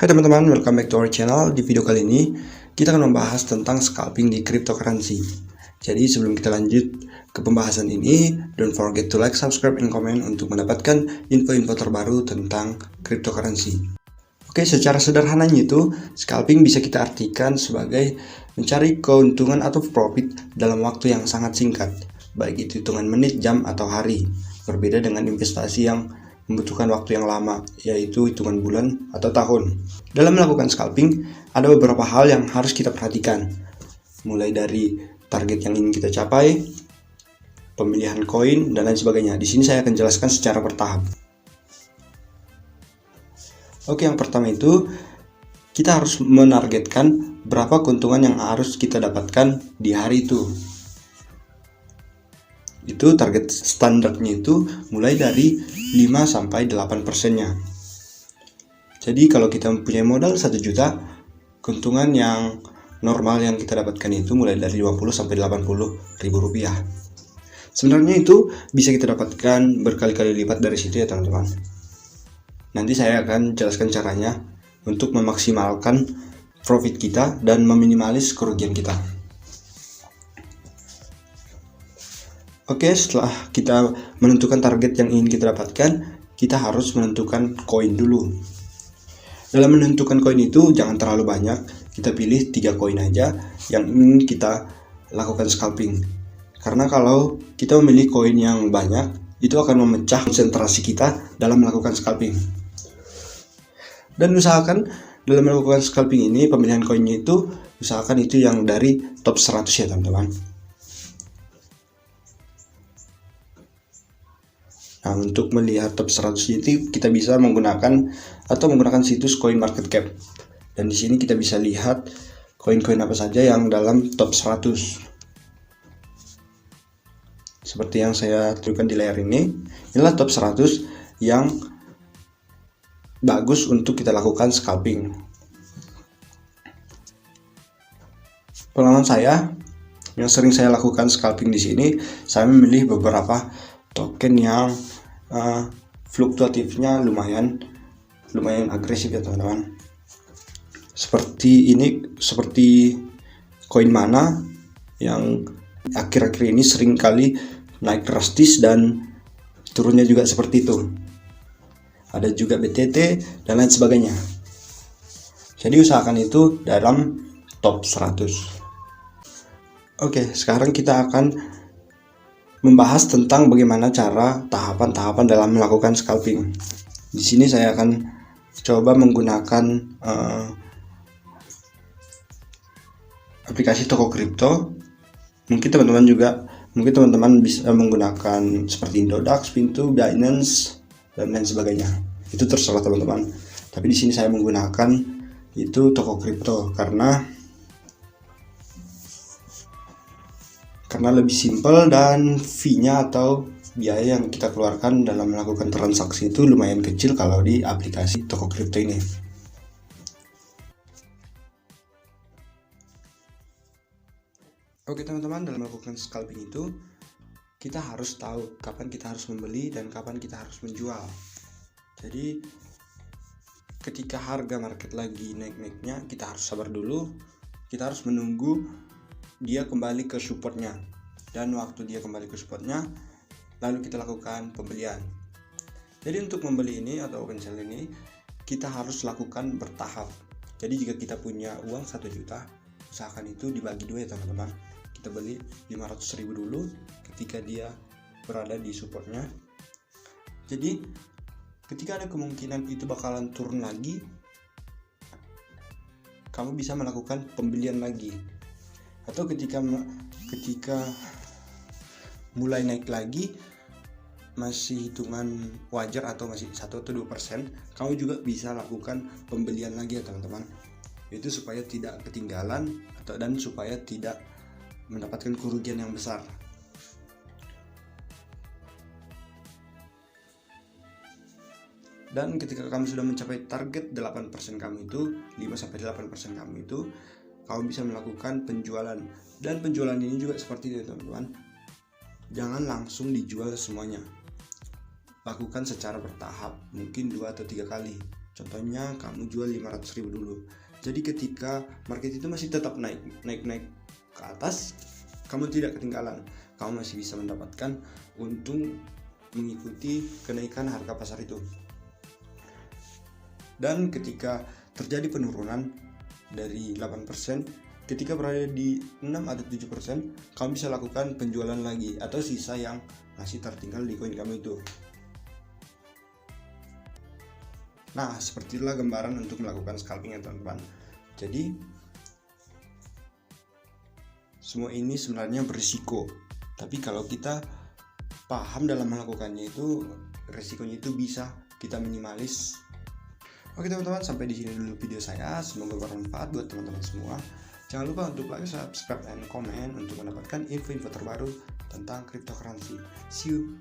Hai teman-teman, welcome back to our channel. Di video kali ini kita akan membahas tentang scalping di cryptocurrency. Jadi sebelum kita lanjut ke pembahasan ini, don't forget to like, subscribe, and comment untuk mendapatkan info-info terbaru tentang cryptocurrency. Oke, secara sederhananya itu, scalping bisa kita artikan sebagai mencari keuntungan atau profit dalam waktu yang sangat singkat, baik itu hitungan menit, jam, atau hari. Berbeda dengan investasi yang membutuhkan waktu yang lama, yaitu hitungan bulan atau tahun. Dalam melakukan scalping, ada beberapa hal yang harus kita perhatikan, mulai dari target yang ingin kita capai, pemilihan koin, dan lain sebagainya. Di sini saya akan jelaskan secara bertahap. Oke, yang pertama itu, kita harus menargetkan berapa keuntungan yang harus kita dapatkan di hari itu. Itu target standarnya itu mulai dari 5-8%-nya. Jadi kalau kita mempunyai modal 1 juta, keuntungan yang normal yang kita dapatkan itu mulai dari 50-80 ribu rupiah. Sebenarnya itu bisa kita dapatkan berkali-kali lipat dari situ ya teman-teman. Nanti saya akan jelaskan caranya untuk memaksimalkan profit kita dan meminimalis kerugian kita. Oke, setelah kita menentukan target yang ingin kita dapatkan, kita harus menentukan koin dulu. Dalam menentukan koin itu jangan terlalu banyak, kita pilih 3 koin aja yang ingin kita lakukan scalping. Karena kalau kita memilih koin yang banyak, itu akan memecah konsentrasi kita dalam melakukan scalping. Dan usahakan dalam melakukan scalping ini, pemilihan koinnya itu usahakan itu yang dari top 100 ya teman-teman. Nah, untuk melihat top 100 itu kita bisa menggunakan situs CoinMarketCap. Dan di sini kita bisa lihat koin-koin apa saja yang dalam top 100. Seperti yang saya tunjukkan di layar ini, inilah top 100 yang bagus untuk kita lakukan scalping. Pengalaman saya yang sering saya lakukan scalping di sini, saya memilih beberapa token yang fluktuatifnya lumayan agresif ya teman-teman. Seperti koin mana yang akhir-akhir ini sering kali naik drastis dan turunnya juga seperti itu. Ada juga BTT dan lain sebagainya. Jadi usahakan itu dalam top 100. Oke, sekarang kita akan membahas tentang bagaimana cara tahapan-tahapan dalam melakukan scalping. Di sini saya akan coba menggunakan aplikasi toko kripto. Mungkin teman-teman bisa menggunakan seperti Indodax, Pintu, Binance, dan lain sebagainya. Itu terserah teman-teman. Tapi di sini saya menggunakan itu toko kripto karena lebih simpel dan fee-nya atau biaya yang kita keluarkan dalam melakukan transaksi itu lumayan kecil kalau di aplikasi toko kripto ini. Oke teman-teman, dalam melakukan scalping itu kita harus tahu kapan kita harus membeli dan kapan kita harus menjual. Jadi ketika harga market lagi naik-naiknya, kita harus sabar dulu, kita harus menunggu dia kembali ke supportnya, dan waktu dia kembali ke supportnya lalu kita lakukan pembelian. Jadi untuk membeli ini atau open sell ini kita harus lakukan bertahap. Jadi jika kita punya uang 1 juta, usahakan itu dibagi 2 ya teman-teman. Kita beli 500.000 dulu ketika dia berada di supportnya. Jadi ketika ada kemungkinan itu bakalan turun lagi, kamu bisa melakukan pembelian lagi. Atau ketika mulai naik lagi, masih hitungan wajar atau masih 1-2%, kamu juga bisa lakukan pembelian lagi ya teman-teman. Itu supaya tidak ketinggalan dan supaya tidak mendapatkan kerugian yang besar. Dan ketika kamu sudah mencapai target 8% kamu itu, 5-8% kamu itu, kamu bisa melakukan penjualan. Dan penjualan ini juga seperti itu teman-teman, jangan langsung dijual semuanya, lakukan secara bertahap, mungkin 2 atau 3 kali. Contohnya kamu jual 500.000 dulu. Jadi ketika market itu masih tetap naik ke atas, kamu tidak ketinggalan. Kamu masih bisa mendapatkan untung mengikuti kenaikan harga pasar itu. Dan ketika terjadi penurunan dari 8%, ketika berada di 6 atau 7%, kamu bisa lakukan penjualan lagi atau sisa yang masih tertinggal di koin kamu itu. Nah, seperti itulah gambaran untuk melakukan scalping ya teman-teman. Jadi semua ini sebenarnya berisiko, tapi kalau kita paham dalam melakukannya itu, risikonya itu bisa kita minimalis. Oke teman-teman, sampai di sini dulu video saya. Semoga bermanfaat buat teman-teman semua. Jangan lupa untuk like, subscribe, dan komen untuk mendapatkan info-info terbaru tentang cryptocurrency. See you.